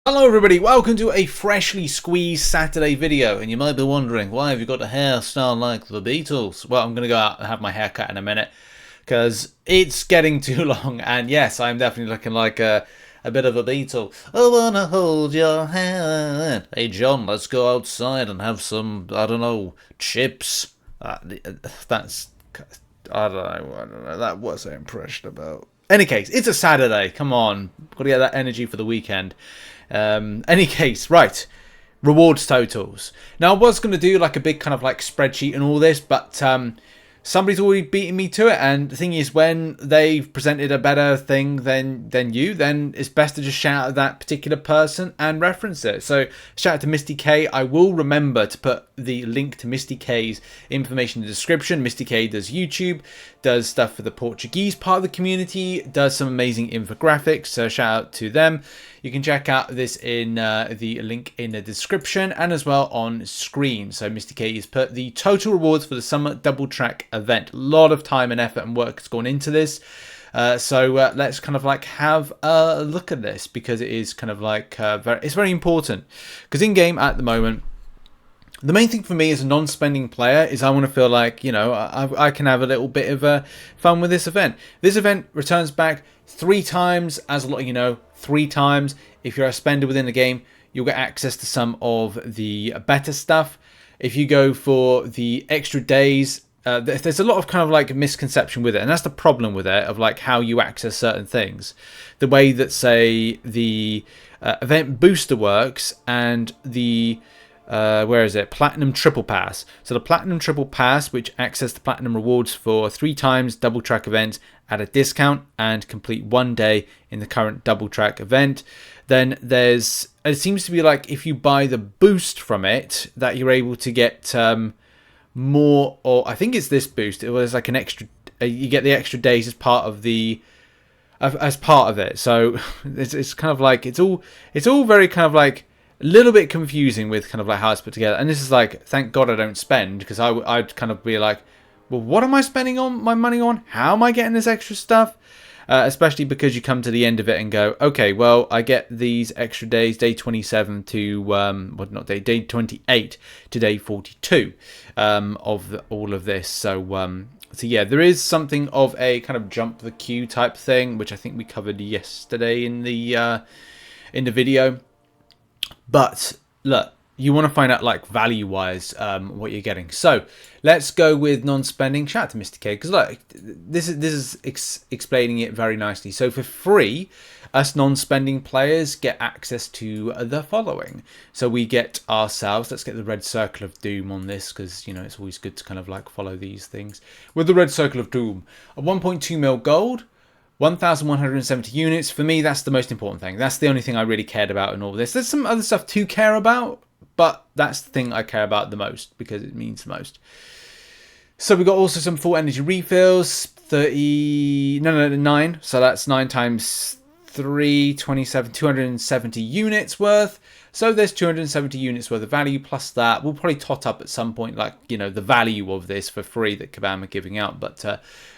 Hello everybody, welcome to a freshly squeezed Saturday video, and you might be wondering, why have you got a hairstyle like the Beatles? Well, I'm going to go out and have my hair cut in a minute, because it's getting too long, and yes, I'm definitely looking like a bit of a Beatle. I wanna hold your hand. Hey John, let's go outside and have some, I don't know, chips. That's, I don't know, that was an impression about. Any case, it's a Saturday, come on, got to get that energy for the weekend. Any case, right, rewards totals. Now I was going to do like a big kind of like spreadsheet and all this, but somebody's already beaten me to it, and the thing is, when they've presented a better thing than you, then it's best to just shout at that particular person and reference it. So shout out to Misty K. I will remember to put the link to Misty K's information in the description. Misty K does YouTube, does stuff for the Portuguese part of the community, does some amazing infographics, so shout out to them. You can check out this in the link in the description and as well on screen. So Mr. K has put the total rewards for the summer double track event. A lot of time and effort and work has gone into this. So let's kind of like have a look at this, because it is kind of like it's very important. Because in game at the moment, the main thing for me as a non-spending player is I want to feel like, you know, I can have a little bit of fun with this event. This event returns back 3 times, as a lot of you know, 3 times. If you're a spender within the game, you'll get access to some of the better stuff. If you go for the extra days, there's a lot of kind of like misconception with it, and that's the problem with it, of like how you access certain things. The way that, say, the event booster works and the where is it? Platinum Triple Pass. So the Platinum Triple Pass, which access the Platinum rewards for 3 times double track events at a discount and complete 1 day in the current double track event. Then there's, it seems to be like if you buy the boost from it, that you're able to get more, or I think it's this boost. It was like an extra, you get the extra days as part of the, as part of it. So it's kind of like, it's all very kind of like a little bit confusing with kind of like how it's put together. And this is like, thank God I don't spend, because I'd kind of be like, well, what am I spending on my money on? How am I getting this extra stuff? Especially because you come to the end of it and go, okay, well, I get these extra days, day 27 to, well, not day 28 to day 42 of all of this. So yeah, there is something of a kind of jump the queue type thing, which I think we covered yesterday in the video. But look, you want to find out like value-wise what you're getting. So let's go with non-spending. Shout out to Mr. K, because look, this is explaining it very nicely. So for free, us non-spending players get access to the following. So we get ourselves, let's get the red circle of doom on this, because you know it's always good to kind of like follow these things. With the red circle of doom, a 1.2 mil gold, 1,170 units. For me, that's the most important thing. That's the only thing I really cared about in all this. There's some other stuff to care about, but that's the thing I care about the most, because it means the most. So we've got also some full energy refills, 9. So that's 9 times 3, 27, 270 units worth. So there's 270 units worth of value, plus that. We'll probably tot up at some point, like, you know, the value of this for free that Kabam are giving out. But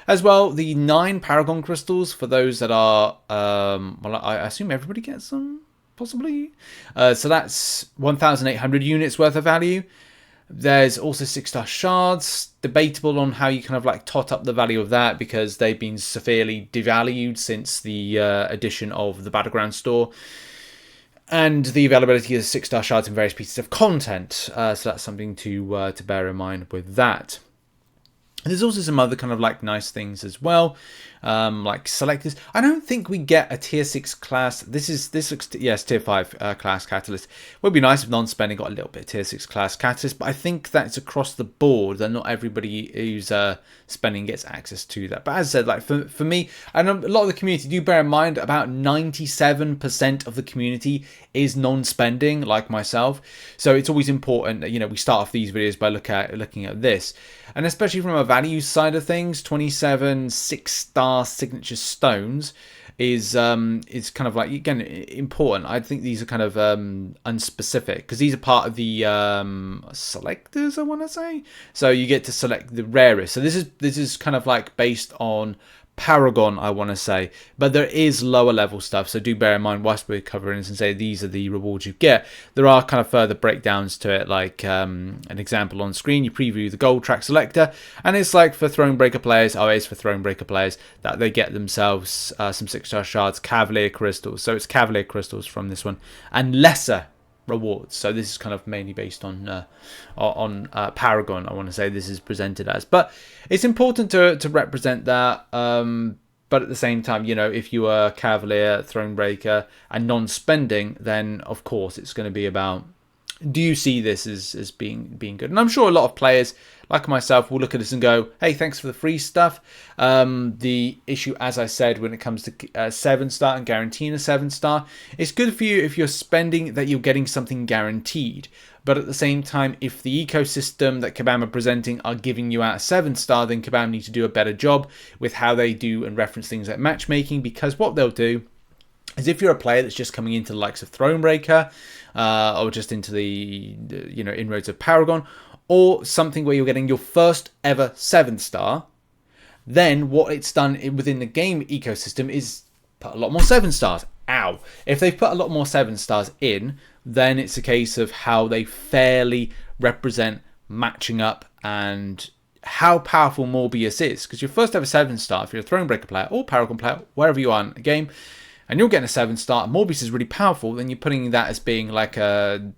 as well, the 9 Paragon crystals for those that are, well, I assume everybody gets them, possibly. So that's 1,800 units worth of value. There's also 6-star shards. Debatable on how you kind of like tot up the value of that, because they've been severely devalued since the addition of the Battleground store. And the availability of 6-star shards in various pieces of content. So that's something to bear in mind with that. And there's also some other kind of like nice things as well, like selectors. I don't think we get a tier 6 class. This looks, yes, tier 5 class catalyst. Would be nice if non-spending got a little bit of tier 6 class catalyst, but I think that's across the board, that not everybody who's spending gets access to that. But as I said, like for me, and a lot of the community, do bear in mind about 97% of the community is non-spending, like myself. So it's always important that, you know, we start off these videos by looking at this. And especially from a value side of things, 27 6-star signature stones is kind of like, again, important. I think these are kind of unspecific, because these are part of the selectors, I want to say. So you get to select the rarest. So this is kind of like based on Paragon, I want to say, but there is lower level stuff, so do bear in mind whilst we're covering this and say these are the rewards you get, there are kind of further breakdowns to it, like an example on screen. You preview the gold track selector, and it's like for Thronebreaker players, it's for Thronebreaker players, that they get themselves some 6-star shards, Cavalier crystals, so it's Cavalier crystals from this one, and lesser rewards. So this is kind of mainly based on Paragon, I want to say this is presented as, but it's important to represent that. But at the same time, you know, if you are Cavalier, Thronebreaker, and non-spending, then of course it's going to be about, do you see this as being good? And I'm sure a lot of players like myself will look at this and go, hey, thanks for the free stuff. The issue, as I said, when it comes to 7-star and guaranteeing a 7-star, it's good for you if you're spending that you're getting something guaranteed. But at the same time, if the ecosystem that Kabam are presenting are giving you out a 7-star, then Kabam need to do a better job with how they do and reference things like matchmaking, because what they'll do is, if you're a player that's just coming into the likes of Thronebreaker, or just into the inroads of Paragon, or something where you're getting your first ever 7-star, then what it's done within the game ecosystem is put a lot more 7-stars. Ow. If they've put a lot more 7-stars in, then it's a case of how they fairly represent matching up and how powerful Morbius is. Because your first ever 7-star, if you're a Thronebreaker player or Paragon player, wherever you are in the game, and you're getting a 7-star, Morbius is really powerful, then you're putting that as being like a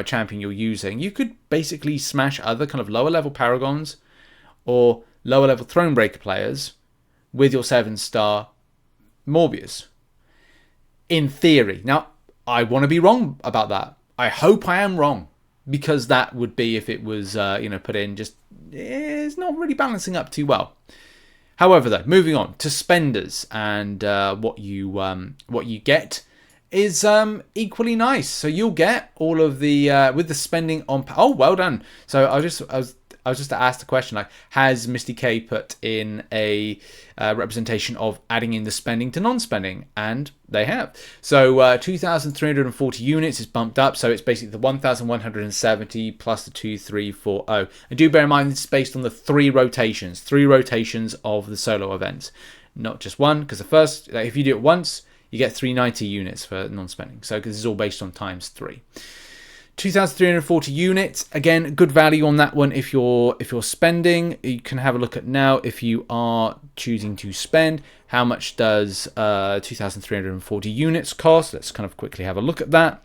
champion you're using. You could basically smash other kind of lower level Paragons or lower level Thronebreaker players with your 7-star Morbius, in theory. Now, I want to be wrong about that. I hope I am wrong, because that would be, if it was put in, just it's not really balancing up too well. However, though, moving on to spenders, and what you get is equally nice. So you'll get all of the with the spending on. Oh, well done. So I was just to ask the question, like, has Misty K put in a representation of adding in the spending to non-spending? And they have. So 2,340 units is bumped up. So it's basically the 1,170 plus the 2,340. And do bear in mind, this is based on the three rotations of the solo events, not just one. Because the first, if you do it once, you get 390 units for non-spending. So this is all based on times 3. 2,340 units, again, good value on that one. If you're spending, you can have a look at now. If you are choosing to spend, how much does 2,340 units cost? Let's kind of quickly have a look at that.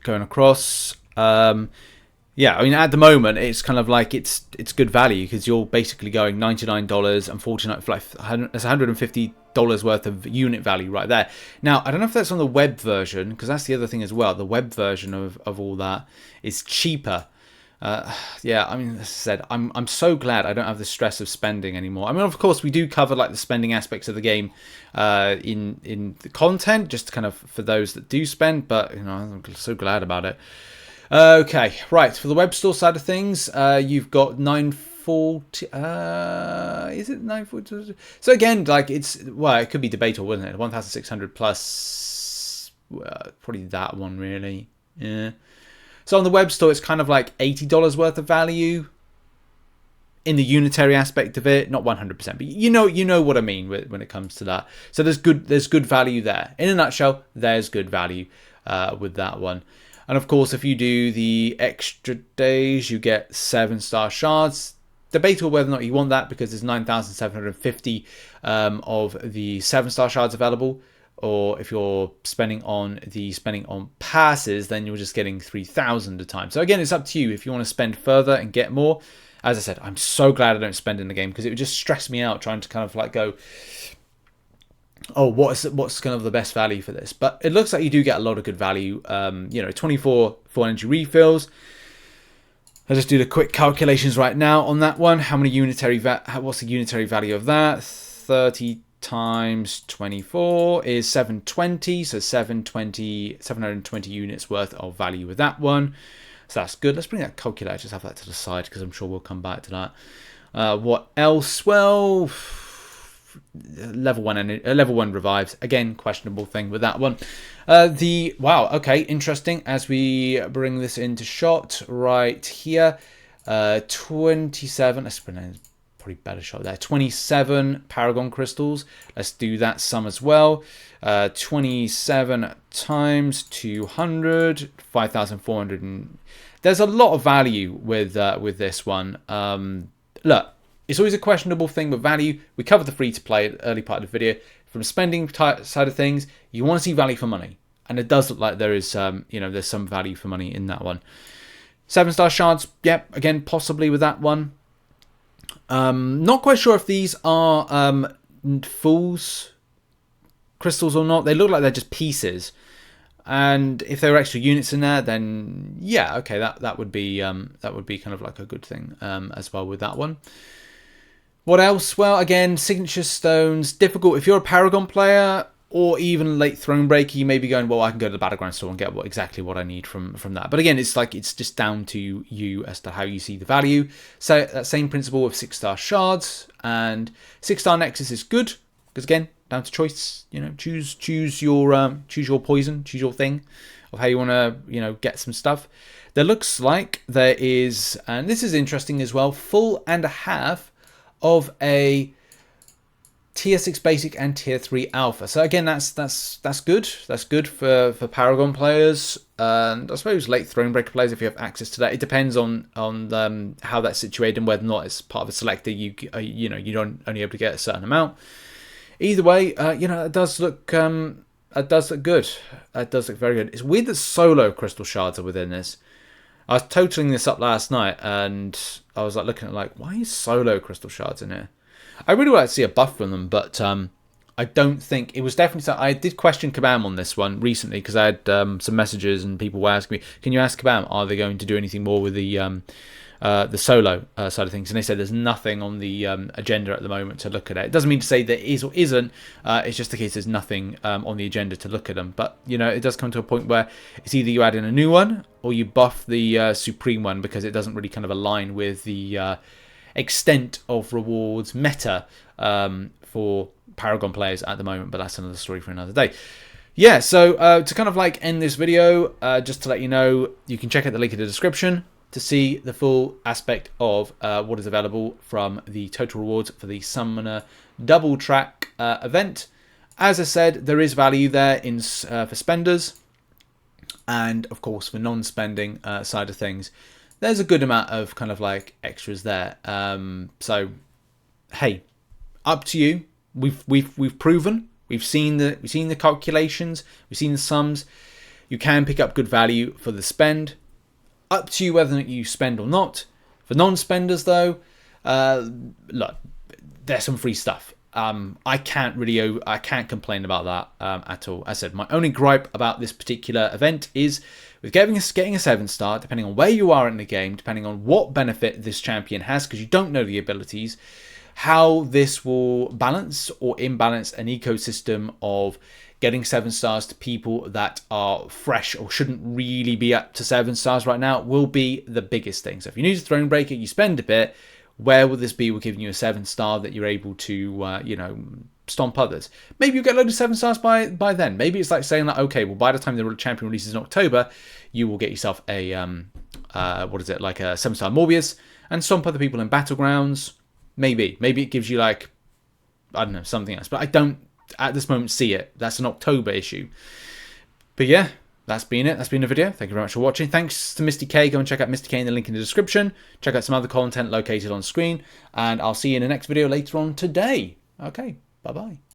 Going across, yeah, I mean, at the moment, it's kind of like it's good value, because you're basically going $99 and $49. That's $150 worth of unit value right there. Now, I don't know if that's on the web version, because that's the other thing as well. The web version of all that is cheaper. Yeah, I mean, as I said, I'm so glad I don't have the stress of spending anymore. I mean, of course, we do cover like the spending aspects of the game in the content, just kind of for those that do spend. But I'm so glad about it. Okay, right, for the web store side of things, you've got 940, is it 940? So again, like, it could be debatable, wouldn't it? 1,600 plus, probably that one, really. Yeah. So on the web store, it's kind of like $80 worth of value in the unitary aspect of it, not 100%, but you know what I mean when it comes to that. So there's good value there. In a nutshell, there's good value with that one. And of course, if you do the extra days, you get 7-star shards. Debatable whether or not you want that, because there's 9,750 of the 7-star shards available. Or if you're spending on passes, then you're just getting 3,000 a time. So again, it's up to you if you want to spend further and get more. As I said, I'm so glad I don't spend in the game, because it would just stress me out trying to kind of like go, oh, what's kind of the best value for this? But it looks like you do get a lot of good value. 24 full energy refills. I'll just do the quick calculations right now on that one. How many what's the unitary value of that? 30 times 24 is 720. So 720 units worth of value with that one. So that's good. Let's bring that calculator. Just have that to the side, because I'm sure we'll come back to that. What else? Well, level 1 revives, again, questionable thing with that one. Wow, okay, interesting. As we bring this into shot right here, 27, let's probably probably better shot there. 27 Paragon crystals. Let's do that sum as well. 27 times 200, 5,400. And there's a lot of value with this one. Look, it's always a questionable thing with value. We covered the free-to-play early part of the video. From the spending side of things, you want to see value for money. And it does look like there is, there's some value for money in that one. 7-star shards, yep, again, possibly with that one. Not quite sure if these are Fool's crystals or not. They look like they're just pieces. And if there were extra units in there, then yeah, okay, that would be kind of like a good thing as well with that one. What else? Well, again, signature stones, difficult. If you're a Paragon player or even late Thronebreaker, you may be going, well, I can go to the Battleground store and get exactly what I need from that. But again, it's just down to you as to how you see the value. So that same principle with 6-star shards, and 6-star Nexus is good because again, down to choice. Choose your poison, choose your thing of how you want to get some stuff. There looks like there is, and this is interesting as well, full and a half of a tier 6 basic and tier 3 alpha. So again, that's good. That's good for Paragon players, and I suppose late Thronebreaker players if you have access to that. It depends on how that's situated and whether or not it's part of a selector. You don't only able to get a certain amount. Either way, it does look good. It does look very good. It's weird that solo crystal shards are within this. I was totaling this up last night, and I was looking at why is solo crystal shards in here? I really would like to see a buff from them, but I don't think it was definitely something. I did question Kabam on this one recently because I had some messages and people were asking me, "Can you ask Kabam? Are they going to do anything more with the solo side of things?" And they said there's nothing on the agenda at the moment to look at it. It doesn't mean to say there is or isn't. It's just the case there's nothing on the agenda to look at them. But it does come to a point where it's either you add in a new one or you buff the Supreme one because it doesn't really kind of align with the extent of rewards meta for Paragon players at the moment. But that's another story for another day. Yeah, so to kind of end this video, just to let you know, you can check out the link in the description to see the full aspect of what is available from the total rewards for the Summoner Double Track event. As I said, there is value there for spenders, and of course for non-spending side of things, there's a good amount of kind of extras there. So hey, up to you. We've proven, we've seen the calculations, we've seen the sums. You can pick up good value for the spend. Up to you whether or not you spend or not. For non-spenders though, look, there's some free stuff. I can't complain about that at all. As I said, my only gripe about this particular event is with getting a 7-star, depending on where you are in the game, depending on what benefit this champion has, because you don't know the abilities, how this will balance or imbalance an ecosystem of getting 7-stars to people that are fresh or shouldn't really be up to 7-stars right now will be the biggest thing. So if you're new to Thronebreaker, you spend a bit, where will this be? We're giving you a 7-star that you're able to, stomp others. Maybe you get a load of 7-stars by then. Maybe it's saying okay, well, by the time the champion releases in October, you will get yourself a, a 7-star Morbius and stomp other people in Battlegrounds. Maybe it gives you I don't know, something else. But I don't, at this moment, see it. That's an October issue. But yeah, that's been it. That's been the video. Thank you very much for watching. Thanks to Misty K. Go and check out Misty K in the link in the description. Check out some other content located on screen. And I'll see you in the next video later on today. Okay, bye-bye.